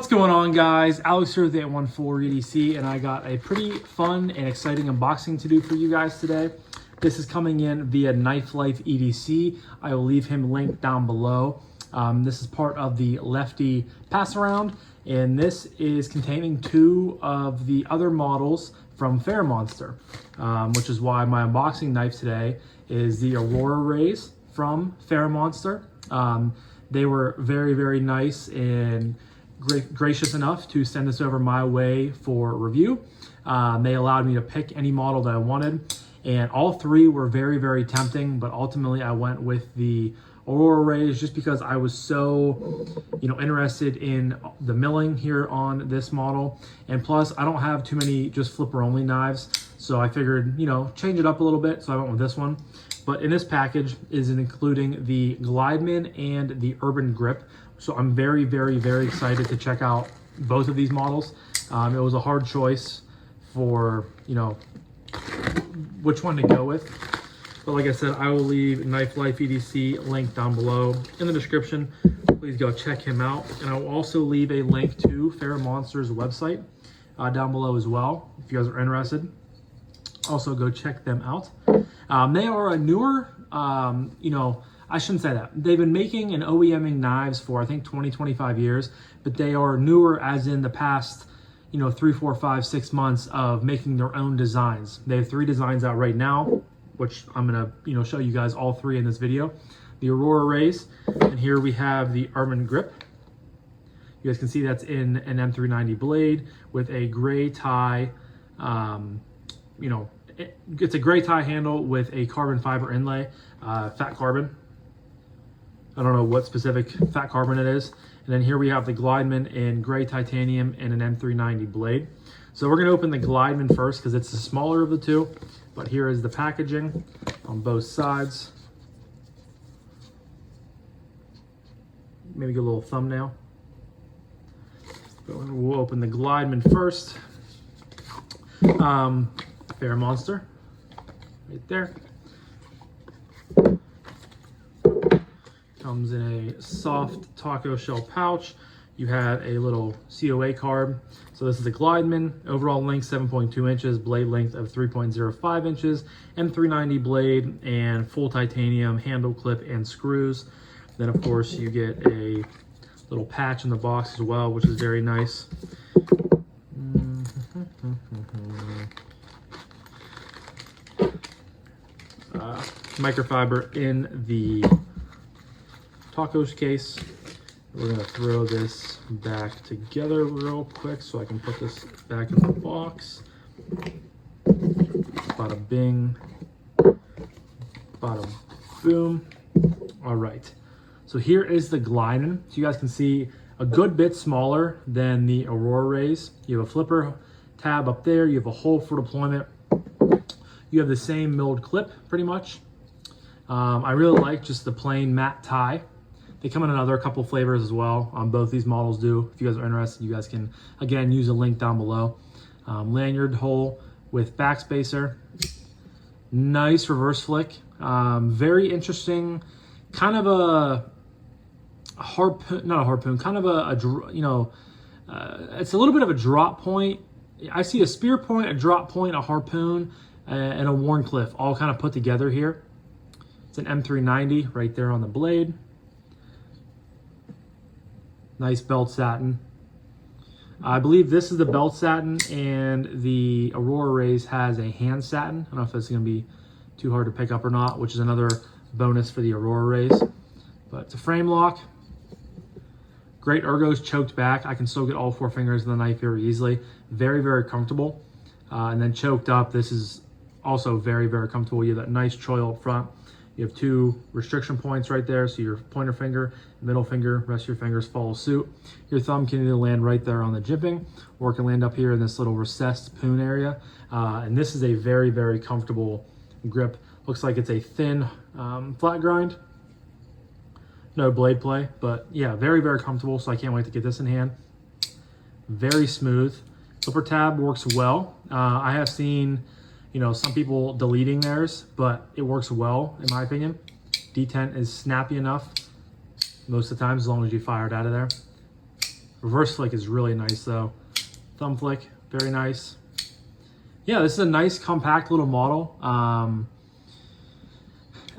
going on, guys? Alex here with the 814 EDC, and I got a pretty fun and exciting unboxing to do for you guys today. This is coming in via Knife Life EDC. I will leave him linked down below. This is part of the Lefty passaround, and this is containing two of the other models from FerraMonster, which is why my unboxing knife today is the Aurora Rays from FerraMonster. They were very, very nice and gracious enough to send this over my way for review. They allowed me to pick any model that I wanted, and all three were very, very tempting, but ultimately I went with the Aurora Rays just because I was so, interested in the milling here on this model. And plus, I don't have too many just flipper only knives, so I figured, change it up a little bit, so I went with this one. But in this package is including the Glideman and the Urban Grip. So I'm very, very, very excited to check out both of these models. It was a hard choice for, which one to go with. But like I said, I will leave Knife Life EDC link down below in the description. Please go check him out. And I will also leave a link to FerraMonsters website down below as well, if you guys are interested. Also go check them out. They are a newer, I shouldn't say that. They've been making and OEMing knives for, I think, 20, 25 years, but they are newer as in the past, 3, 4, 5, 6 months of making their own designs. They have 3 designs out right now, which I'm gonna, show you guys all 3 in this video. The Aurora Rays, and here we have the Urban Grip. You guys can see that's in an M390 blade with a gray tie, it's a gray tie handle with a carbon fiber inlay, fat carbon. I don't know what specific fat carbon it is. And then here we have the Glideman in gray titanium and an M390 blade. So we're gonna open the Glideman first because it's the smaller of the two, but here is the packaging on both sides. Maybe get a little thumbnail. We'll open the Glideman first. FerraMonster, right there. Comes in a soft taco shell pouch. You have a little COA card. So this is a Glideman, overall length 7.2 inches, blade length of 3.05 inches, M390 blade, and full titanium handle clip and screws. Then of course you get a little patch in the box as well, which is very nice. Microfiber in the tacos case. We're gonna throw this back together real quick so I can put this back in the box. Bada bing, bada boom. All right, so here is the Glideman. So you guys can see a good bit smaller than the Aurora Rays. You have a flipper tab up there. You have a hole for deployment. You have the same milled clip pretty much. I really like just the plain matte tie. They come in another couple flavors as well. Both these models do. If you guys are interested, you guys can, again, use a link down below. Lanyard hole with backspacer. Nice reverse flick. Very interesting. Kind of a harpoon, not a harpoon, kind of it's a little bit of a drop point. I see a spear point, a drop point, a harpoon, and a Warncliffe all kind of put together here. It's an M390 right there on the blade. Nice belt satin. I believe this is the belt satin, and the Aurora Rays has a hand satin. I don't know if that's gonna be too hard to pick up or not, which is another bonus for the Aurora Rays. But it's a frame lock. Great ergos choked back. I can still get all 4 fingers in the knife very easily. Very, very comfortable. And then choked up, this is also very, very comfortable. You have that nice choil up front. You have 2 restriction points right there, so your pointer finger, middle finger, rest of your fingers follow suit. Your thumb can either land right there on the jimping, or it can land up here in this little recessed poon area. And this is a very, very comfortable grip. Looks like it's a thin flat grind. No blade play, but yeah, very, very comfortable, so I can't wait to get this in hand. Very smooth. Flipper tab works well. I have seen some people deleting theirs, but it works well in my opinion. Detent is snappy enough most of the time as long as you fire it out of there. Reverse flick is really nice though. Thumb flick, very nice. Yeah, this is a nice compact little model.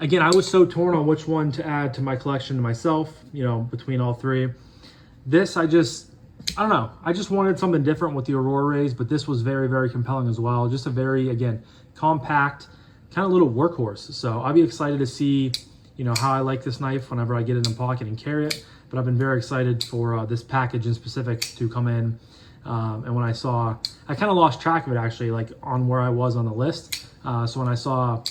Again, I was so torn on which one to add to my collection to myself, you know, between all three. This, I don't know. I just wanted something different with the Aurora rays, but this was very, very compelling as well. Just a very, again, compact, kind of little workhorse. So I'll be excited to see, you know, how I like this knife whenever I get it in pocket and carry it. But I've been very excited for this package in specific to come in. And when I saw, I kind of lost track of it actually, like on where I was on the list. So when I saw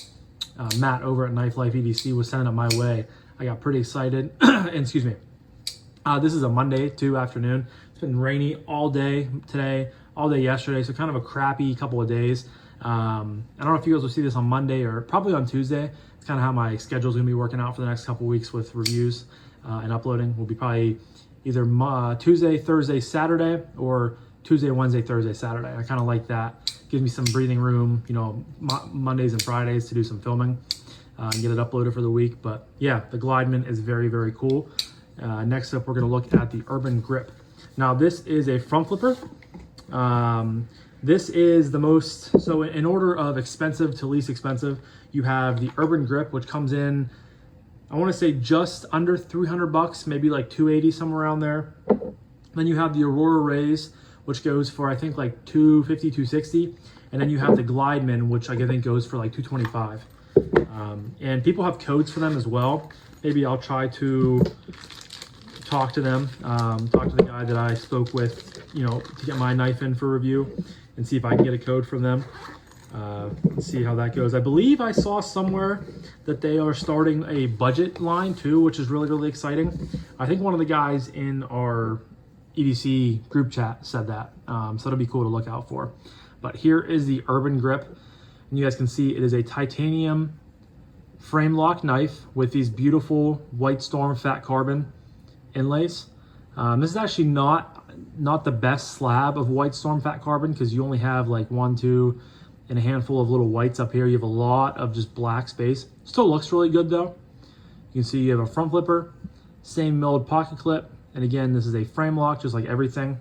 Matt over at Knife Life EDC was sending it my way, I got pretty excited. And excuse me. This is a Monday too afternoon. It's been rainy all day today, all day yesterday. So kind of a crappy couple of days. I don't know if you guys will see this on Monday or probably on Tuesday. It's kind of how my schedule is going to be working out for the next couple of weeks with reviews and uploading. Will be probably either Tuesday, Thursday, Saturday, or Tuesday, Wednesday, Thursday, Saturday. I kind of like that. Gives me some breathing room, you know, Mondays and Fridays to do some filming and get it uploaded for the week. But yeah, the Glideman is very, very cool. Next up, we're going to look at the Urban Grip. Now, this is a front flipper. This is the most, so in order of expensive to least expensive, you have the Urban Grip, which comes in, I want to say just under 300 bucks, maybe like 280, somewhere around there. Then you have the Aurora Rays, which goes for, I think, like 250, 260. And then you have the Glideman, which I think goes for like 225. And people have codes for them as well. Maybe I'll try to talk to them, talk to the guy that I spoke with, you know, to get my knife in for review and see if I can get a code from them. Let's see how that goes. I believe I saw somewhere that they are starting a budget line too, which is really, really exciting. I think one of the guys in our EDC group chat said that, so it'll be cool to look out for. But here is the Urban Grip, and you guys can see it is a titanium frame lock knife with these beautiful White Storm fat carbon inlays. This is actually not the best slab of White Storm fat carbon, because you only have like 1, 2, and a handful of little whites up here. You have a lot of just black space. Still looks really good though. You can see you have a front flipper, same milled pocket clip, and again, this is a frame lock, just like everything.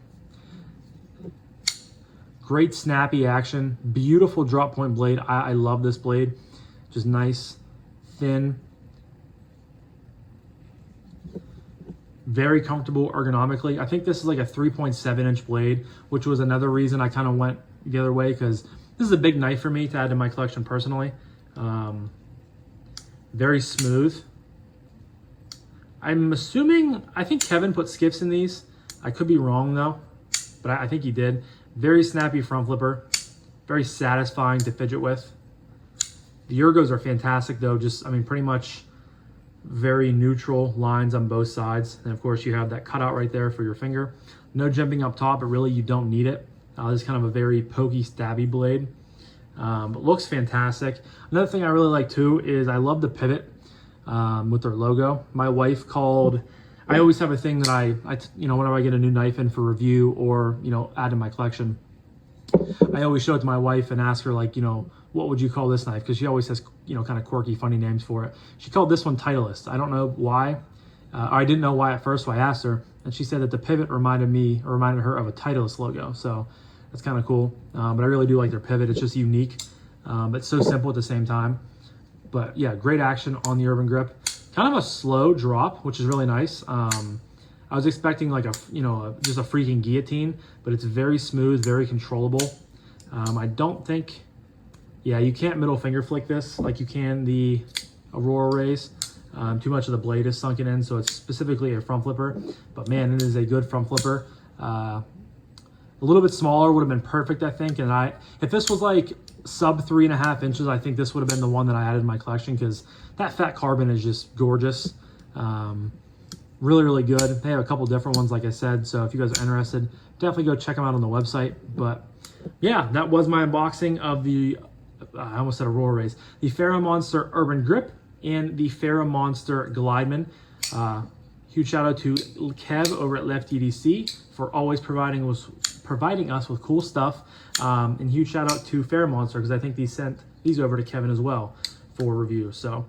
Great snappy action, beautiful drop point blade. I love this blade. Just nice, thin, very comfortable ergonomically. I think this is like a 3.7 inch blade, which was another reason I kind of went the other way, because this is a big knife for me to add to my collection personally. Very smooth. I'm assuming, I think Kevin put skiffs in these. I could be wrong though, but I think he did. Very snappy front flipper, very satisfying to fidget with. The ergos are fantastic though, just, I mean, pretty much very neutral lines on both sides. And of course you have that cutout right there for your finger. No jimping up top, but really you don't need it. This is kind of a very pokey, stabby blade, but looks fantastic. Another thing I really like too is I love the pivot with their logo. My wife called, I always have a thing that I you know, whenever I get a new knife in for review or, you know, add to my collection, I always show it to my wife and ask her, like, you know, what would you call this knife? Because she always has, you know, kind of quirky, funny names for it. She called this one Titleist. I don't know why. I didn't know why at first, so I asked her, and she said that the pivot reminded her of a Titleist logo. So that's kind of cool. But I really do like their pivot. It's just unique, but so simple at the same time. But yeah, great action on the Urban Grip. Kind of a slow drop, which is really nice. I was expecting like just a freaking guillotine, but it's very smooth, very controllable. I don't think, yeah, you can't middle finger flick this like you can the Aurora Rays. Too much of the blade is sunken in, so it's specifically a front flipper. But man, it is a good front flipper. A little bit smaller would have been perfect, I think. And if this was like sub 3.5 inches, I think this would have been the one that I added in my collection, because that fat carbon is just gorgeous. Really, really good. They have a couple different ones, like I said. So if you guys are interested, definitely go check them out on the website. But yeah, that was my unboxing of the, I almost said Aurora Rays, the FerraMonster Urban Grip and the FerraMonster Glideman. Huge shout out to Kev over at Lefty EDC for always providing us with cool stuff. And huge shout out to FerraMonster, because I think they sent these over to Kevin as well for review. So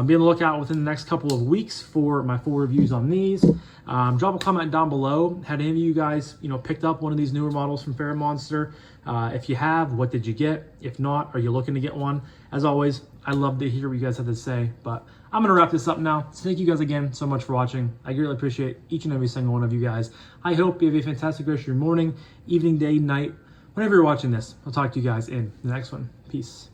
Be on the lookout within the next couple of weeks for my full reviews on these. Drop a comment down below. Had any of you guys, picked up one of these newer models from FerraMonster? If you have, what did you get? If not, are you looking to get one? As always, I love to hear what you guys have to say, but I'm gonna wrap this up now. So thank you guys again so much for watching. I really appreciate each and every single one of you guys. I hope you have a fantastic rest of your morning, evening, day, night, whenever you're watching this. I'll talk to you guys in the next one. Peace.